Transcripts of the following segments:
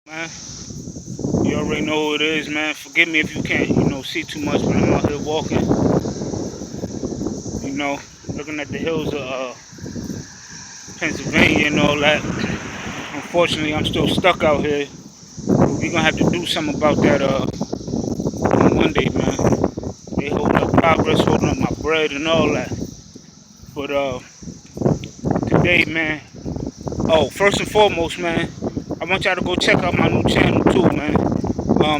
Man, you already know who it is, man. Forgive me if you can't, see too much, but I'm out here walking, you know, looking at the hills of Pennsylvania and all that. Unfortunately, I'm still stuck out here. But we're gonna have to do something about that on Monday, man. They holding up progress, holding up my bread and all that. But today, man. Oh, first and foremost, man, I want y'all to go check out my new channel too, man.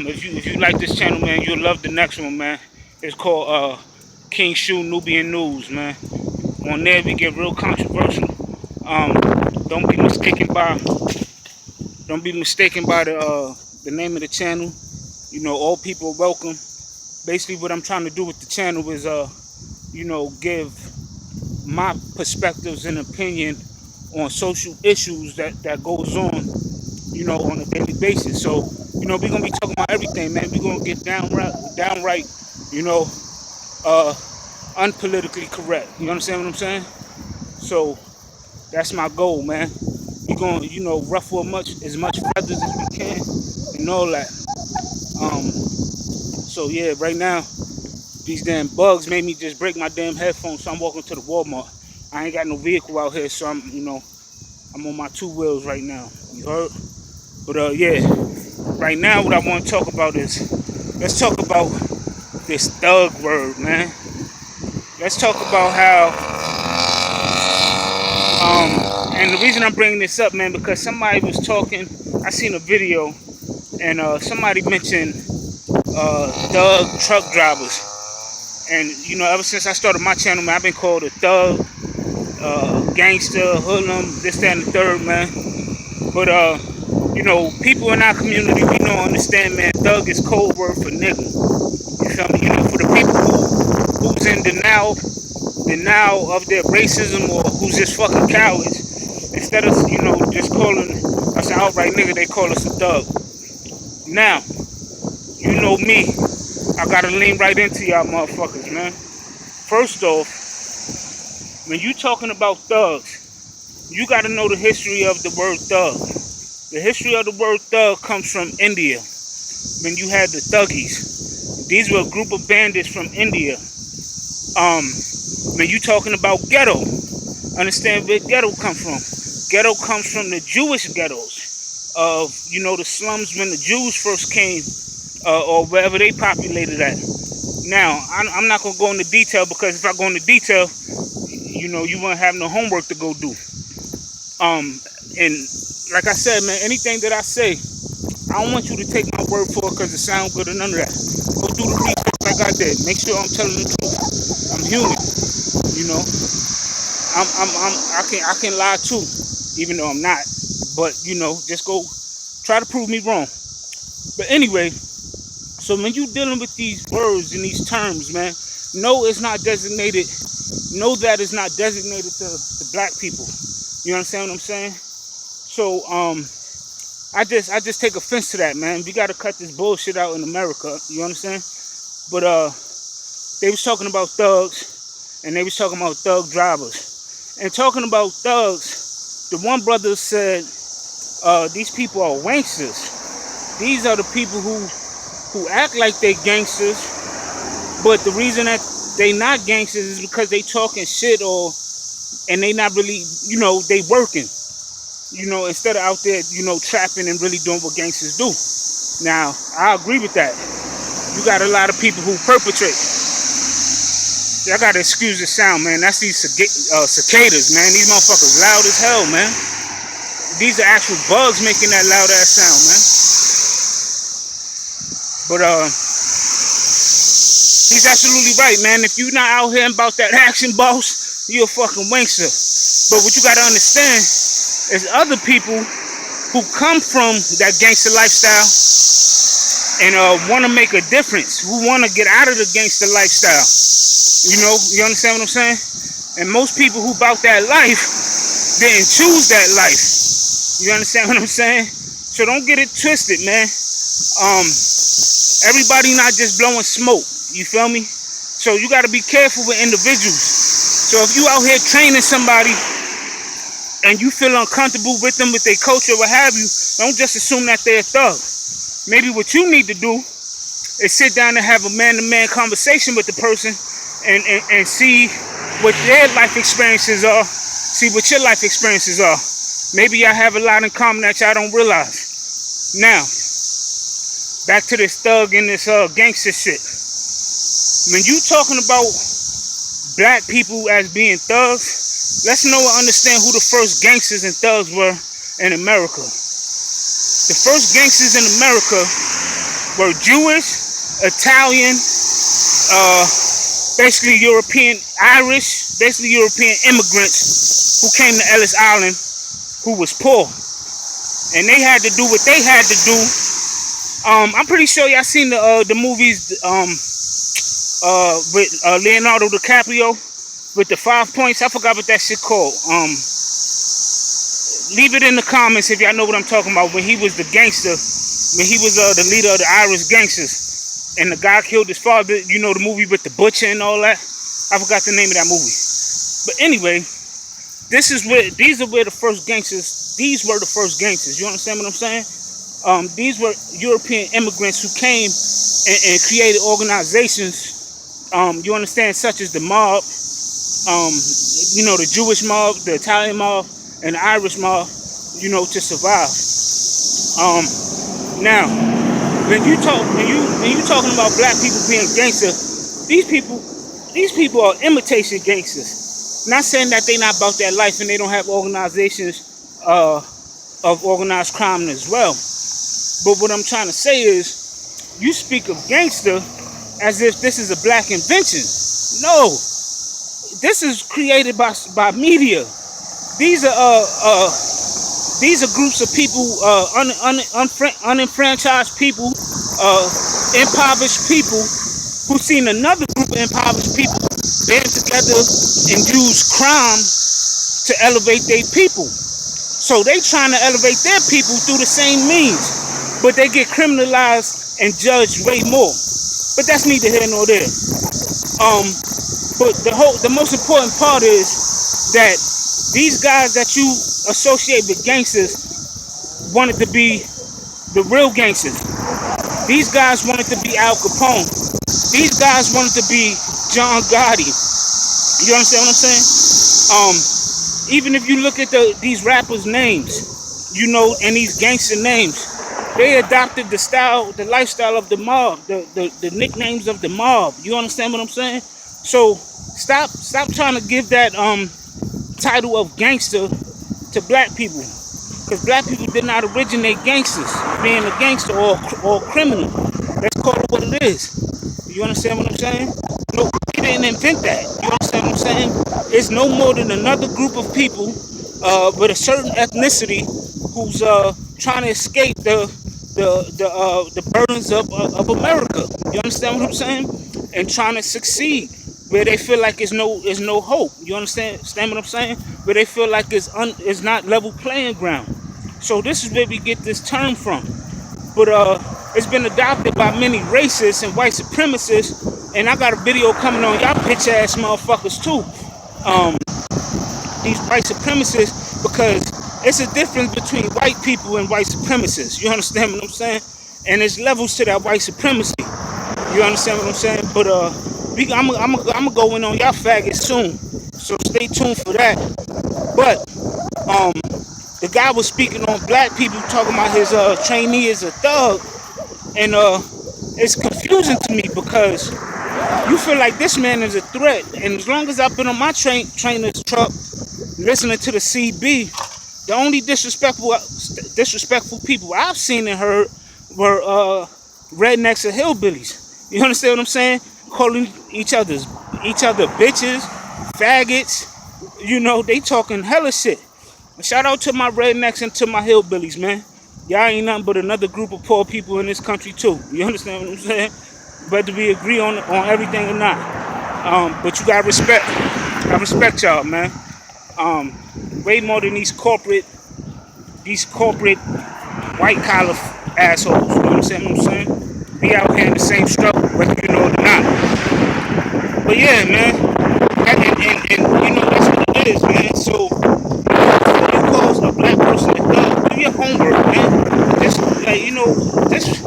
If you like this channel, man, you'll love the next one, man. It's called King Shoe Nubian News, man. On there we get real controversial. Um, don't be mistaken by the name of the channel. All people are welcome. Basically, what I'm trying to do with the channel is give my perspectives and opinion on social issues that goes on a daily basis. So, we're gonna be talking about everything, man. We're gonna get downright, you know, uh, unpolitically correct. You understand what I'm saying? So that's my goal, man. We're gonna, ruffle as much feathers as we can and all that. So yeah, right now these damn bugs made me just break my damn headphones. So I'm walking to the Walmart. I ain't got no vehicle out here, so I'm on my two wheels right now. You heard? But yeah, right now what I want to talk about is let's talk about this thug word, man. Let's talk about how and the reason I'm bringing this up, man, because somebody was talking. I seen a video and somebody mentioned thug truck drivers, and ever since I started my channel, man, I've been called a thug, gangster, hoodlum, this, that, and the third, man. But people in our community, we don't understand, man. Thug is code word for nigga. You feel me? For the people who's in denial of their racism, or who's just fucking cowards, instead of just calling us an outright nigga, they call us a thug. Now, you know me, I gotta lean right into y'all motherfuckers, man. First off, when you talking about thugs, you gotta know the history of the word thug. The history of the word thug comes from India. When you had the thuggies, these were a group of bandits from India. When you talking about ghetto, understand where ghetto come from. Ghetto comes from the Jewish ghettos of the slums when the Jews first came, or wherever they populated at. Now I'm not gonna go into detail, because if I go into detail, you won't have no homework to go do. And like I said, man, anything that I say, I don't want you to take my word for it because it sounds good or none of that. Go do the research like I did. Make sure I'm telling the truth. I'm human, you know. I can lie too, even though I'm not. But just go try to prove me wrong. But anyway, so when you dealing with these words and these terms, man, no, it's not designated. No, that is not designated to black people. You understand what I'm saying? So I just take offense to that, man. We gotta cut this bullshit out in America. You understand? But they was talking about thugs, and they was talking about thug drivers, and talking about thugs. The one brother said, "These people are wanksters. These are the people who act like they gangsters, but the reason that they not gangsters is because they talking shit, and they not really, they working." Instead of out there, trapping and really doing what gangsters do. Now, I agree with that. You got a lot of people who perpetrate. Y'all gotta excuse the sound, man. That's these cicadas, man. These motherfuckers loud as hell, man. These are actual bugs making that loud ass sound, man. But he's absolutely right, man. If you're not out here about that action, boss, you're a fucking wankster. But what you gotta understand is other people who come from that gangster lifestyle and want to make a difference, who want to get out of the gangster lifestyle. You understand what I'm saying? And most people who bout that life didn't choose that life. You understand what I'm saying? So don't get it twisted, man. Everybody not just blowing smoke. You feel me? So you got to be careful with individuals. So if you out here training somebody and you feel uncomfortable with them, with their culture, what have you, don't just assume that they're a thug. Maybe what you need to do is sit down and have a man-to-man conversation with the person and see what their life experiences are, see what your life experiences are. Maybe y'all have a lot in common that y'all don't realize. Now, back to this thug and this gangster shit. When you talking about black people as being thugs, let's know and understand who the first gangsters and thugs were in America. The first gangsters in America were Jewish, Italian, basically European, Irish, basically European immigrants who came to Ellis Island who was poor. And they had to do what they had to do. I'm pretty sure y'all seen the movies with Leonardo DiCaprio with the 5 points. I forgot what that shit called. Leave it in the comments if y'all know what I'm talking about. When he was the gangster, when he was the leader of the Irish gangsters, and the guy killed his father. You know the movie with the butcher and all that. I forgot the name of that movie. But anyway, these are where the first gangsters. These were the first gangsters. You understand what I'm saying? These were European immigrants who came and created organizations. You understand, such as the mob. The Jewish mob, the Italian mob, and the Irish mob, to survive. Now, when you talking about black people being gangsters, these people are imitation gangsters. Not saying that they not about that life and they don't have organizations of organized crime as well. But what I'm trying to say is, you speak of gangster as if this is a black invention. No, this is created by media. These are groups of people, unenfranchised people, impoverished people who seen another group of impoverished people band together and use crime to elevate their people. So they trying to elevate their people through the same means, but they get criminalized and judged way more. But that's neither here nor there. But the most important part is that these guys that you associate with gangsters wanted to be the real gangsters. These guys wanted to be Al Capone. These guys wanted to be John Gotti. You understand what I'm saying? Even if you look at these rappers' names, and these gangster names, they adopted the lifestyle of the mob, the nicknames of the mob. You understand what I'm saying? So stop trying to give that title of gangster to black people, because black people did not originate gangsters being a gangster or criminal. Let's call it what it is. You understand what I'm saying? No, they didn't invent that. You understand what I'm saying? It's no more than another group of people with a certain ethnicity who's trying to escape the burdens of America. You understand what I'm saying? And trying to succeed where they feel like there's no hope. You understand what I'm saying? Where they feel like it's not level playing ground. So this is where we get this term from. But it's been adopted by many racists and white supremacists, and I got a video coming on y'all bitch ass motherfuckers too. These white supremacists, because it's a difference between white people and white supremacists. You understand what I'm saying? And there's levels to that white supremacy. You understand what I'm saying? But I'm gonna go in on y'all faggots soon, so stay tuned for that. But the guy was speaking on black people, talking about his trainee is a thug, and it's confusing to me because you feel like this man is a threat, and as long as I've been on my trainer's truck listening to the CB, the only disrespectful people I've seen and heard were rednecks and hillbillies. You understand what I'm saying? Calling each other bitches, faggots. They talking hella shit. Shout out to my rednecks and to my hillbillies, man. Y'all ain't nothing but another group of poor people in this country too. You understand what I'm saying? Whether we agree on everything or not. But you gotta respect. I respect y'all, man. Way more than these corporate white collar assholes. You understand what I'm saying? Be out here in the same struggle, whether you know it or not. But yeah, man. And that's what it is, man. So hopefully just,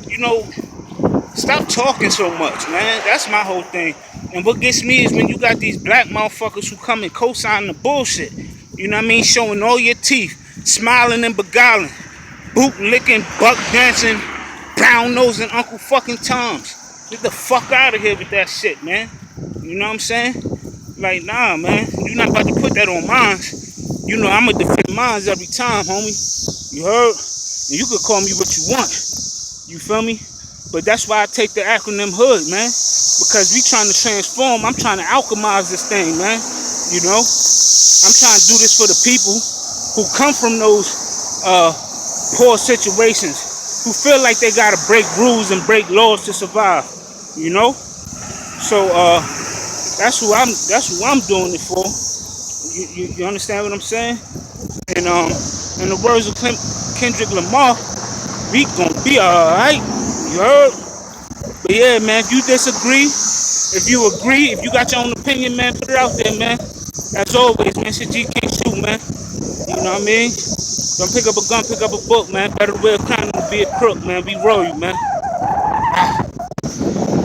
you know, stop talking so much, man. That's my whole thing. And what gets me is when you got these black motherfuckers who come and co-sign the bullshit. You know what I mean? Showing all your teeth, smiling and beguiling, boot licking, buck dancing, brown nosing Uncle fucking Toms. Get the fuck out of here with that shit, man. You know what I'm saying? Like, nah, man. You're not about to put that on mine. You know, I'ma defend mine every time, homie. You heard? And you could call me what you want. You feel me? But that's why I take the acronym HOOD, man. Because we trying to transform. I'm trying to alchemize this thing, man. You know? I'm trying to do this for the people who come from those poor situations, who feel like they gotta break rules and break laws to survive. You know? So that's who I'm doing it for. You understand what I'm saying? And in the words of Kendrick Lamar, we gonna be alright. You heard? But yeah, man, if you disagree, if you agree, if you got your own opinion, man, put it out there, man. As always, man, shit G can't shoot, man. You know what I mean? Don't pick up a gun, pick up a book, man. Better wear a condom than be a crook, man. Be royal, man.